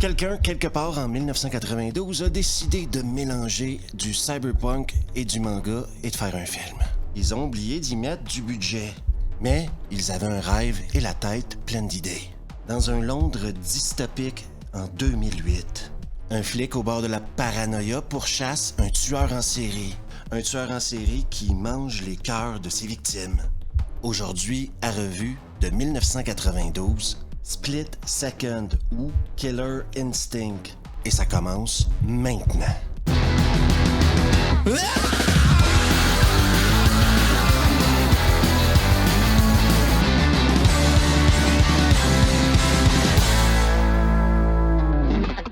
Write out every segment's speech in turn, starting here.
Quelqu'un, quelque part en 1992, a décidé de mélanger du cyberpunk et du manga et de faire un film. Ils ont oublié d'y mettre du budget, mais ils avaient un rêve et la tête pleine d'idées. Dans un Londres dystopique en 2008, un flic au bord de la paranoïa pourchasse un tueur en série. Un tueur en série qui mange les cœurs de ses victimes. Aujourd'hui, à revue de 1992, Split Second ou Killer Instinct. Et ça commence maintenant.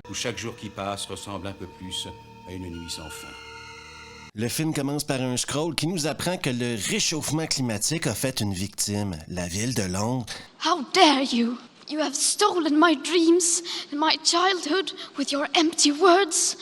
Où chaque jour qui passe ressemble un peu plus à une nuit sans fin. Le film commence par un scroll qui nous apprend que le réchauffement climatique a fait une victime, la ville de Londres. How dare you! You have stolen my dreams and my childhood with your empty words.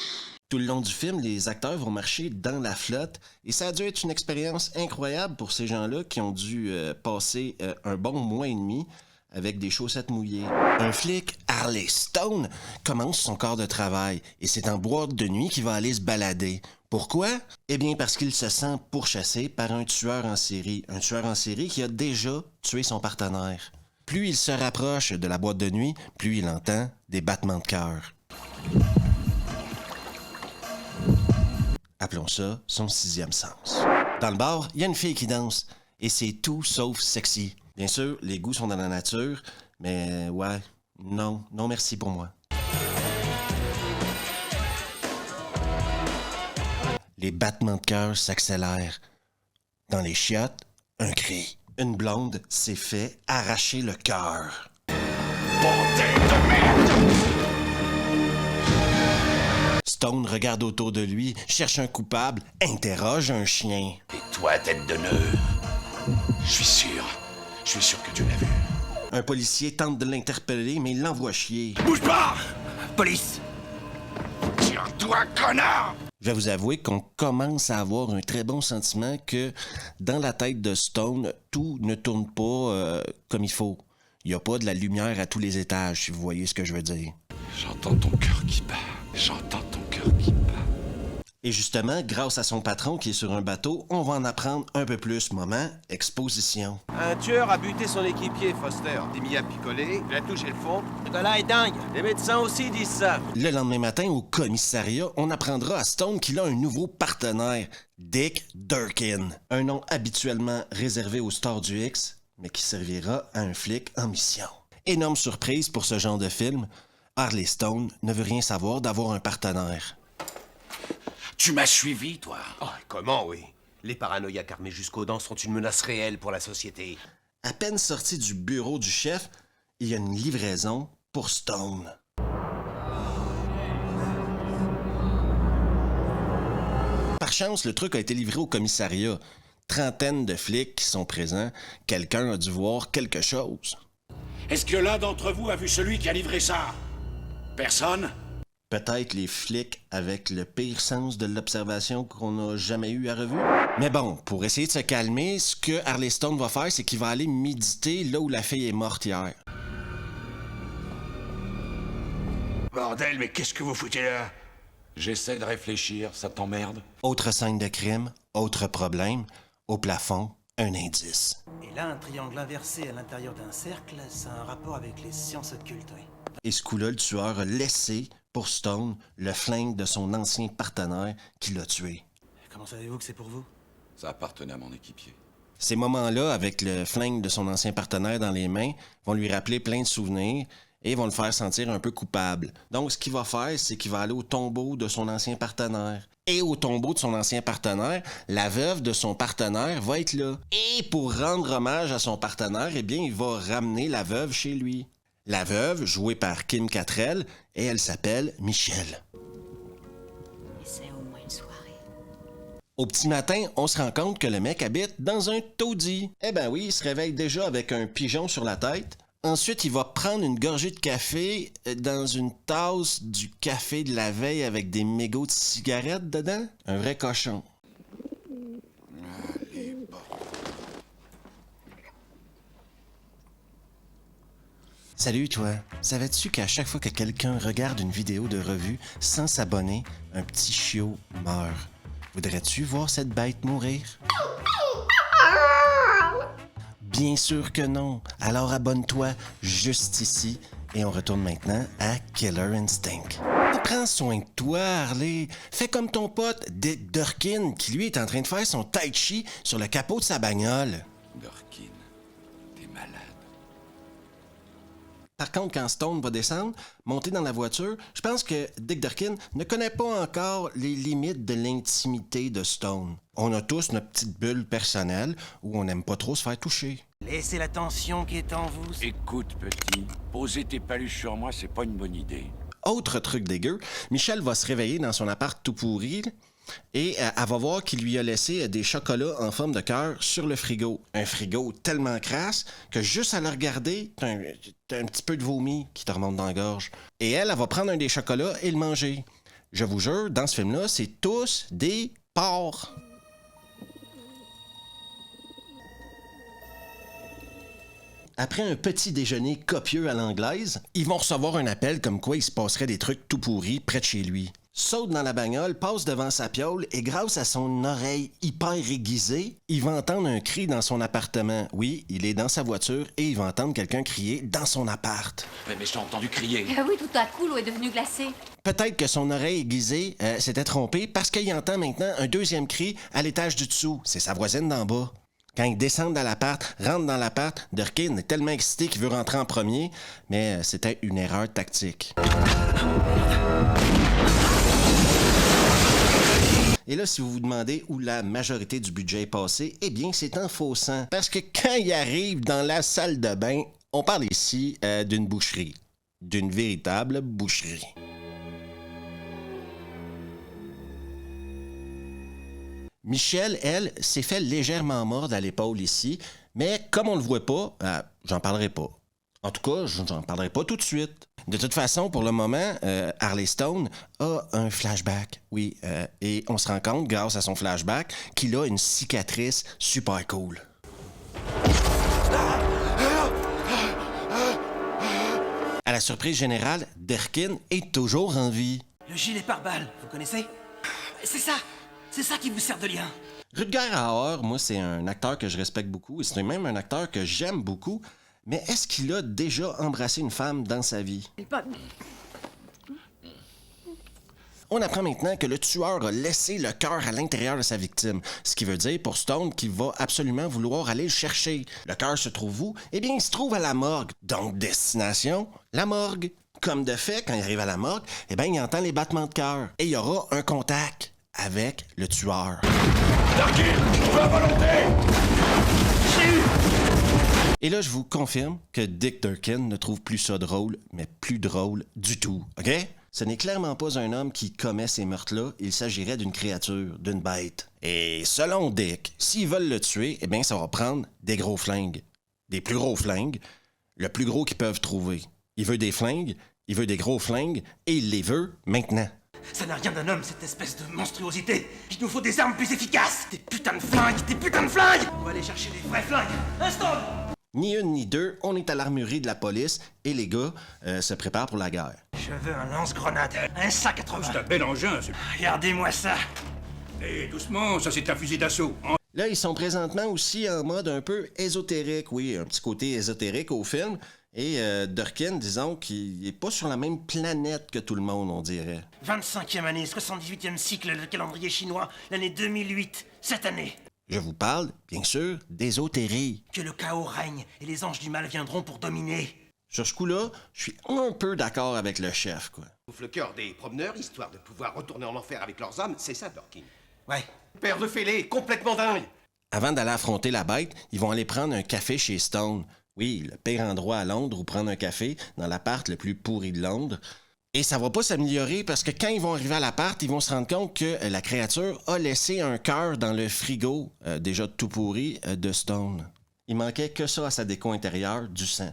Tout le long du film, les acteurs vont marcher dans la flotte et ça a dû être une expérience incroyable pour ces gens-là qui ont dû passer un bon mois et demi avec des chaussettes mouillées. Un flic, Harley Stone, commence son corps de travail et c'est en boîte de nuit qu'il va aller se balader. Pourquoi? Eh bien parce qu'il se sent pourchassé par un tueur en série. Un tueur en série qui a déjà tué son partenaire. Plus il se rapproche de la boîte de nuit, plus il entend des battements de cœur. Appelons ça son sixième sens. Dans le bar, il y a une fille qui danse et c'est tout sauf sexy. Bien sûr, les goûts sont dans la nature, mais ouais, non merci pour moi. Les battements de cœur s'accélèrent. Dans les chiottes, un cri. Une blonde s'est fait arracher le cœur. Bordel de merde! Stone regarde autour de lui, cherche un coupable, interroge un chien. Et toi, tête de nœud? Je suis sûr que tu l'as vu. Un policier tente de l'interpeller, mais il l'envoie chier. Bouge pas! Police! Tiens-toi, connard! Je vais vous avouer qu'on commence à avoir un très bon sentiment que dans la tête de Stone, tout ne tourne pas comme il faut. Il n'y a pas de la lumière à tous les étages, si vous voyez ce que je veux dire. J'entends ton cœur qui bat. J'entends ton cœur qui bat. Et justement, grâce à son patron qui est sur un bateau, on va en apprendre un peu plus. Moment, exposition. Un tueur a buté son équipier, Foster. Demi a picolé, il a touché le fond. Ce gars-là est dingue. Les médecins aussi disent ça. Le lendemain matin, au commissariat, on apprendra à Stone qu'il a un nouveau partenaire, Dick Durkin. Un nom habituellement réservé aux stars du X, mais qui servira à un flic en mission. Énorme surprise pour ce genre de film, Harley Stone ne veut rien savoir d'avoir un partenaire. Tu m'as suivi, toi? Oh, comment, oui? Les paranoïaques armés jusqu'aux dents sont une menace réelle pour la société. À peine sorti du bureau du chef, il y a une livraison pour Stone. Par chance, le truc a été livré au commissariat. Trentaine de flics qui sont présents. Quelqu'un a dû voir quelque chose. Est-ce que l'un d'entre vous a vu celui qui a livré ça? Personne? Peut-être les flics avec le pire sens de l'observation qu'on n'a jamais eu à revue. Mais bon, pour essayer de se calmer, ce que Harley Stone va faire, c'est qu'il va aller méditer là où la fille est morte hier. Bordel, mais qu'est-ce que vous foutez là? J'essaie de réfléchir, ça t'emmerde? Autre scène de crime, autre problème. Au plafond, un indice. Et là, un triangle inversé à l'intérieur d'un cercle, ça a un rapport avec les sciences occultes, oui. Et ce coup-là, le tueur a laissé pour Stone le flingue de son ancien partenaire qui l'a tué. Comment savez-vous que c'est pour vous? Ça appartenait à mon équipier. Ces moments-là, avec le flingue de son ancien partenaire dans les mains, vont lui rappeler plein de souvenirs et vont le faire sentir un peu coupable. Donc, ce qu'il va faire, c'est qu'il va aller au tombeau de son ancien partenaire. Et au tombeau de son ancien partenaire, la veuve de son partenaire va être là. Et pour rendre hommage à son partenaire, eh bien, il va ramener la veuve chez lui. La veuve, jouée par Kim Cattrall, et elle s'appelle Michelle. C'est au moins une soirée. Au petit matin, on se rend compte que le mec habite dans un taudis. Eh ben oui, il se réveille déjà avec un pigeon sur la tête. Ensuite, il va prendre une gorgée de café dans une tasse du café de la veille avec des mégots de cigarettes dedans. Un vrai cochon. Salut toi, savais-tu qu'à chaque fois que quelqu'un regarde une vidéo de revue sans s'abonner, un petit chiot meurt? Voudrais-tu voir cette bête mourir? Bien sûr que non, alors abonne-toi juste ici et on retourne maintenant à Killer Instinct. Prends soin de toi, Harley. Fais comme ton pote Dick Durkin qui lui est en train de faire son tai chi sur le capot de sa bagnole. Durkin, t'es malade. Par contre, quand Stone va descendre, monter dans la voiture, je pense que Dick Durkin ne connaît pas encore les limites de l'intimité de Stone. On a tous notre petite bulle personnelle où on n'aime pas trop se faire toucher. Laissez la tension qui est en vous. Écoute, petit, poser tes paluches sur moi, c'est pas une bonne idée. Autre truc dégueu, Michelle va se réveiller dans son appart tout pourri et elle va voir qu'il lui a laissé des chocolats en forme de cœur sur le frigo. Un frigo tellement crasse que juste à le regarder, t'as un petit peu de vomi qui te remonte dans la gorge. Et elle va prendre un des chocolats et le manger. Je vous jure, dans ce film-là, c'est tous des porcs. Après un petit déjeuner copieux à l'anglaise, ils vont recevoir un appel comme quoi il se passerait des trucs tout pourris près de chez lui. Saute dans la bagnole, passe devant sa piole et grâce à son oreille hyper aiguisée, il va entendre un cri dans son appartement. Oui, il est dans sa voiture et il va entendre quelqu'un crier dans son appart. Mais je t'ai entendu crier. Ah oui, tout à coup, l'eau est devenue glacée. Peut-être que son oreille aiguisée s'était trompée parce qu'il entend maintenant un deuxième cri à l'étage du dessous. C'est sa voisine d'en bas. Quand ils descendent dans l'appart, rentrent dans l'appart, Durkin est tellement excité qu'il veut rentrer en premier, mais c'était une erreur tactique. Et là, si vous vous demandez où la majorité du budget est passée, eh bien, c'est en faussant. Parce que quand il arrive dans la salle de bain, on parle ici d'une boucherie. D'une véritable boucherie. Michelle, elle, s'est fait légèrement mordre à l'épaule ici, mais comme on le voit pas, j'en parlerai pas. En tout cas, j'en parlerai pas tout de suite. De toute façon, pour le moment, Harley Stone a un flashback, oui, et on se rend compte, grâce à son flashback, qu'il a une cicatrice super cool. À la surprise générale, Durkin est toujours en vie. Le gilet pare-balles, vous connaissez? C'est ça qui vous sert de lien. Rutger Hauer, moi, c'est un acteur que je respecte beaucoup et c'est même un acteur que j'aime beaucoup. Mais est-ce qu'il a déjà embrassé une femme dans sa vie? On apprend maintenant que le tueur a laissé le cœur à l'intérieur de sa victime, ce qui veut dire pour Stone qu'il va absolument vouloir aller le chercher. Le cœur se trouve où? Eh bien, il se trouve à la morgue. Donc, destination, la morgue. Comme de fait, quand il arrive à la morgue, eh bien, il entend les battements de cœur. Et il y aura un contact avec le tueur. Durkin, je veux à volonté! Et là, je vous confirme que Dick Durkin ne trouve plus ça drôle, mais plus drôle du tout, OK? Ce n'est clairement pas un homme qui commet ces meurtres-là, il s'agirait d'une créature, d'une bête. Et selon Dick, s'ils veulent le tuer, eh bien, ça va prendre des gros flingues. Des plus gros flingues, le plus gros qu'ils peuvent trouver. Il veut des flingues, il veut des gros flingues, et il les veut maintenant. Ça n'a rien d'un homme, cette espèce de monstruosité. Il nous faut des armes plus efficaces. Des putains de flingues. On va aller chercher des vrais flingues. Instant. Ni une ni deux, on est à l'armurerie de la police et les gars se préparent pour la guerre. Je veux un lance-grenade, un sac à 80. C'est un bel engin, ce... Regardez-moi ça. Et doucement, ça c'est un fusil d'assaut. Là, ils sont présentement aussi en mode un peu ésotérique. Oui, un petit côté ésotérique au film. Et Durkin, disons qu'il est pas sur la même planète que tout le monde, on dirait. 25e année, 78e cycle de calendrier chinois, l'année 2008, cette année. Je vous parle, bien sûr, d'ésotérie. Que le chaos règne et les anges du mal viendront pour dominer. Sur ce coup-là, je suis un peu d'accord avec le chef, quoi. Ouvre le cœur des promeneurs, histoire de pouvoir retourner en enfer avec leurs âmes, c'est ça, Durkin. Ouais. Père de fêlé, complètement dingue. Avant d'aller affronter la bête, ils vont aller prendre un café chez Stone. Oui, le pire endroit à Londres où prendre un café, dans l'appart le plus pourri de Londres. Et ça va pas s'améliorer parce que quand ils vont arriver à l'appart, ils vont se rendre compte que la créature a laissé un cœur dans le frigo, déjà tout pourri, de Stone. Il manquait que ça à sa déco intérieure, du sang.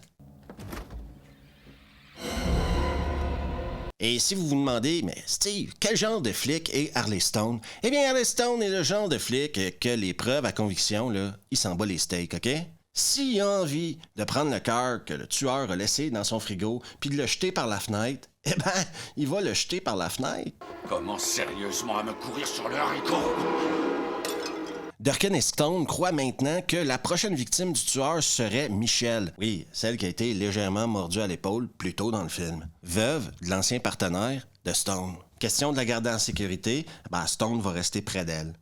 Et si vous vous demandez, mais Steve, quel genre de flic est Harley Stone? Eh bien, Harley Stone est le genre de flic que les preuves à conviction, là, il s'en bat les steaks, OK? S'il a envie de prendre le cœur que le tueur a laissé dans son frigo puis de le jeter par la fenêtre, eh ben, il va le jeter par la fenêtre. Commence sérieusement à me courir sur le haricot. Durkin et Stone croient maintenant que la prochaine victime du tueur serait Michelle. Oui, celle qui a été légèrement mordue à l'épaule plus tôt dans le film. Veuve de l'ancien partenaire de Stone. Question de la garder en sécurité, ben Stone va rester près d'elle.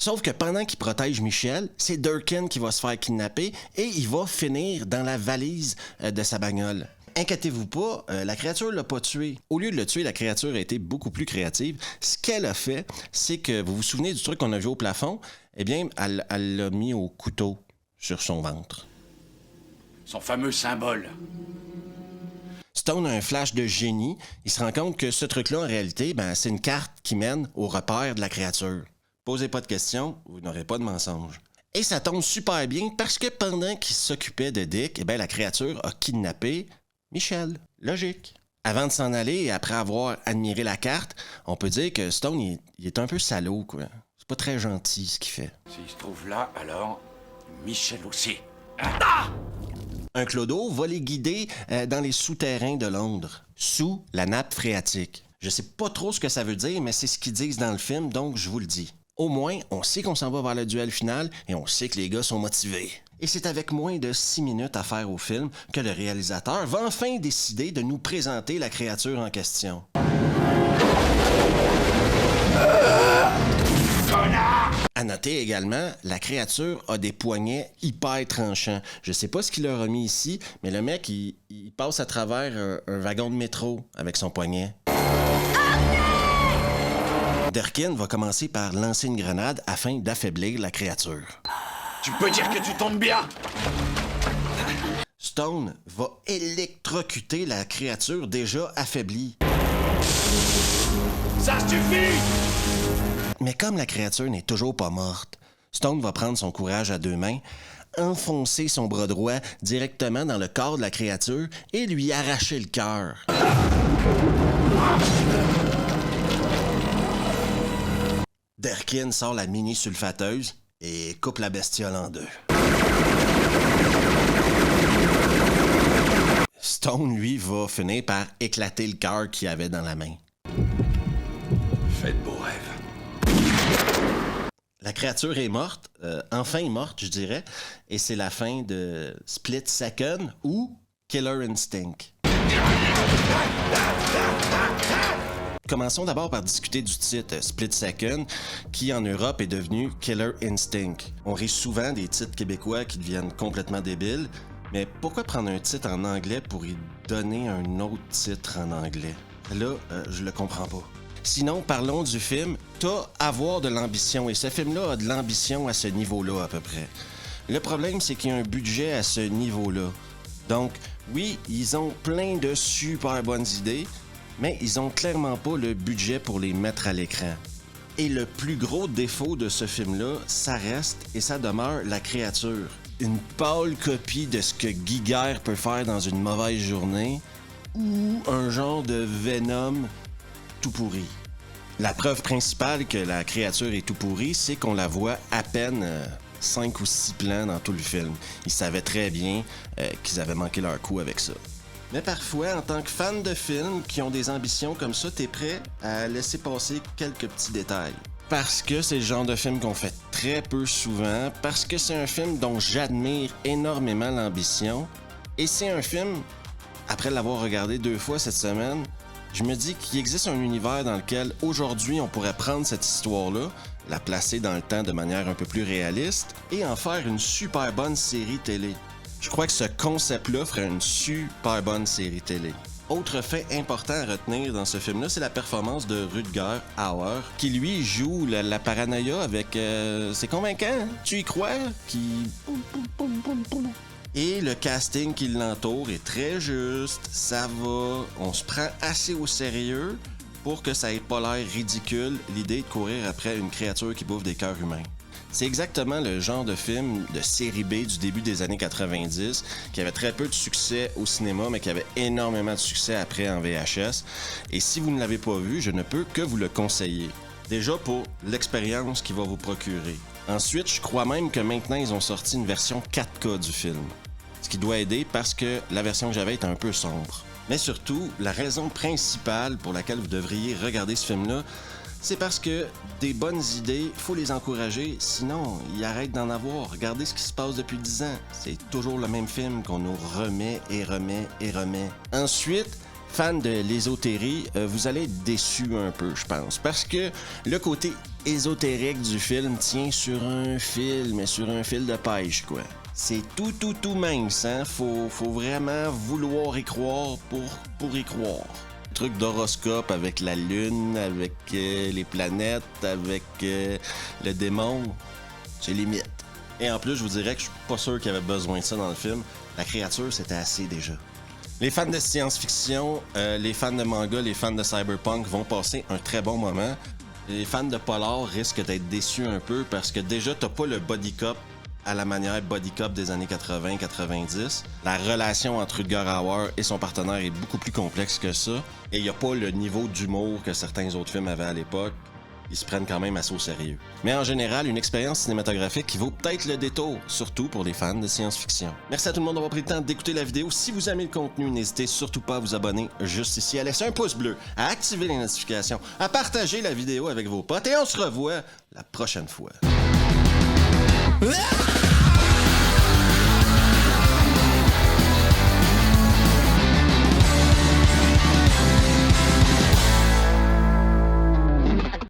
Sauf que pendant qu'il protège Michelle, c'est Durkin qui va se faire kidnapper et il va finir dans la valise de sa bagnole. Inquiétez-vous pas, la créature l'a pas tué. Au lieu de le tuer, la créature a été beaucoup plus créative. Ce qu'elle a fait, c'est que, vous vous souvenez du truc qu'on a vu au plafond? Eh bien, elle l'a mis au couteau sur son ventre. Son fameux symbole. Stone a un flash de génie. Il se rend compte que ce truc-là, en réalité, ben, c'est une carte qui mène au repère de la créature. Posez pas de questions, vous n'aurez pas de mensonges. Et ça tombe super bien parce que pendant qu'il s'occupait de Dick, eh bien, la créature a kidnappé Michelle. Logique. Avant de s'en aller et après avoir admiré la carte, on peut dire que Stone, il est un peu salaud, quoi. C'est pas très gentil, ce qu'il fait. S'il se trouve là, alors, Michel aussi. Un clodo va les guider dans les souterrains de Londres, sous la nappe phréatique. Je sais pas trop ce que ça veut dire, mais c'est ce qu'ils disent dans le film, donc je vous le dis. Au moins, on sait qu'on s'en va vers le duel final et on sait que les gars sont motivés. Et c'est avec moins de 6 minutes à faire au film que le réalisateur va enfin décider de nous présenter la créature en question. À noter également, la créature a des poignets hyper tranchants. Je sais pas ce qu'il leur a mis ici, mais le mec, il passe à travers un wagon de métro avec son poignet. Durkin va commencer par lancer une grenade afin d'affaiblir la créature. Tu peux dire que tu tombes bien? Stone va électrocuter la créature déjà affaiblie. Ça suffit! Mais comme la créature n'est toujours pas morte, Stone va prendre son courage à deux mains, enfoncer son bras droit directement dans le corps de la créature et lui arracher le cœur. Durkin sort la mini-sulfateuse et coupe la bestiole en deux. Stone, lui, va finir par éclater le cœur qu'il avait dans la main. Faites beaux rêves. La créature est morte, enfin morte, je dirais, et c'est la fin de Split Second ou Killer Instinct. Commençons d'abord par discuter du titre Split Second, qui en Europe est devenu Killer Instinct. On rit souvent des titres québécois qui deviennent complètement débiles, mais pourquoi prendre un titre en anglais pour y donner un autre titre en anglais? Là, je le comprends pas. Sinon, parlons du film. T'as à avoir de l'ambition, et ce film-là a de l'ambition à ce niveau-là à peu près. Le problème, c'est qu'il y a un budget à ce niveau-là. Donc, oui, ils ont plein de super bonnes idées, mais ils ont clairement pas le budget pour les mettre à l'écran. Et le plus gros défaut de ce film-là, ça reste et ça demeure la créature. Une pâle copie de ce que Guy Guerre peut faire dans une mauvaise journée, ou un genre de Venom tout pourri. La preuve principale que la créature est tout pourrie, c'est qu'on la voit à peine 5 ou 6 plans dans tout le film. Ils savaient très bien qu'ils avaient manqué leur coup avec ça. Mais parfois, en tant que fan de films qui ont des ambitions comme ça, t'es prêt à laisser passer quelques petits détails. Parce que c'est le genre de film qu'on fait très peu souvent, parce que c'est un film dont j'admire énormément l'ambition, et c'est un film, après l'avoir regardé 2 fois cette semaine, je me dis qu'il existe un univers dans lequel aujourd'hui on pourrait prendre cette histoire-là, la placer dans le temps de manière un peu plus réaliste, et en faire une super bonne série télé. Je crois que ce concept-là ferait une super bonne série télé. Autre fait important à retenir dans ce film-là, c'est la performance de Rutger Hauer, qui lui joue la paranoïa avec... c'est convaincant, hein? Tu y crois? Et le casting qui l'entoure est très juste, ça va, on se prend assez au sérieux pour que ça ait pas l'air ridicule, l'idée de courir après une créature qui bouffe des cœurs humains. C'est exactement le genre de film de série B du début des années 90 qui avait très peu de succès au cinéma, mais qui avait énormément de succès après en VHS. Et si vous ne l'avez pas vu, je ne peux que vous le conseiller. Déjà pour l'expérience qu'il va vous procurer. Ensuite, je crois même que maintenant, ils ont sorti une version 4K du film. Ce qui doit aider parce que la version que j'avais était un peu sombre. Mais surtout, la raison principale pour laquelle vous devriez regarder ce film-là, c'est parce que des bonnes idées, faut les encourager, sinon, ils arrêtent d'en avoir. Regardez ce qui se passe depuis 10 ans. C'est toujours le même film qu'on nous remet et remet et remet. Ensuite, fans de l'ésotérie, vous allez être déçus un peu, je pense, parce que le côté ésotérique du film tient sur un fil de pêche, quoi. C'est tout mince, hein? Faut vraiment vouloir y croire pour y croire. Truc d'horoscope avec la lune, avec les planètes, avec le démon, c'est limite. Et en plus, je vous dirais que je suis pas sûr qu'il y avait besoin de ça dans le film. La créature, c'était assez déjà. Les fans de science-fiction, les fans de manga, les fans de cyberpunk vont passer un très bon moment. Les fans de polar risquent d'être déçus un peu parce que déjà, t'as pas le body cop à la manière body cop des années 80-90. La relation entre Rutger Hauer et son partenaire est beaucoup plus complexe que ça. Et il n'y a pas le niveau d'humour que certains autres films avaient à l'époque. Ils se prennent quand même assez au sérieux. Mais en général, une expérience cinématographique qui vaut peut-être le détour, surtout pour les fans de science-fiction. Merci à tout le monde d'avoir pris le temps d'écouter la vidéo. Si vous aimez le contenu, n'hésitez surtout pas à vous abonner juste ici, à laisser un pouce bleu, à activer les notifications, à partager la vidéo avec vos potes et on se revoit la prochaine fois. Ah!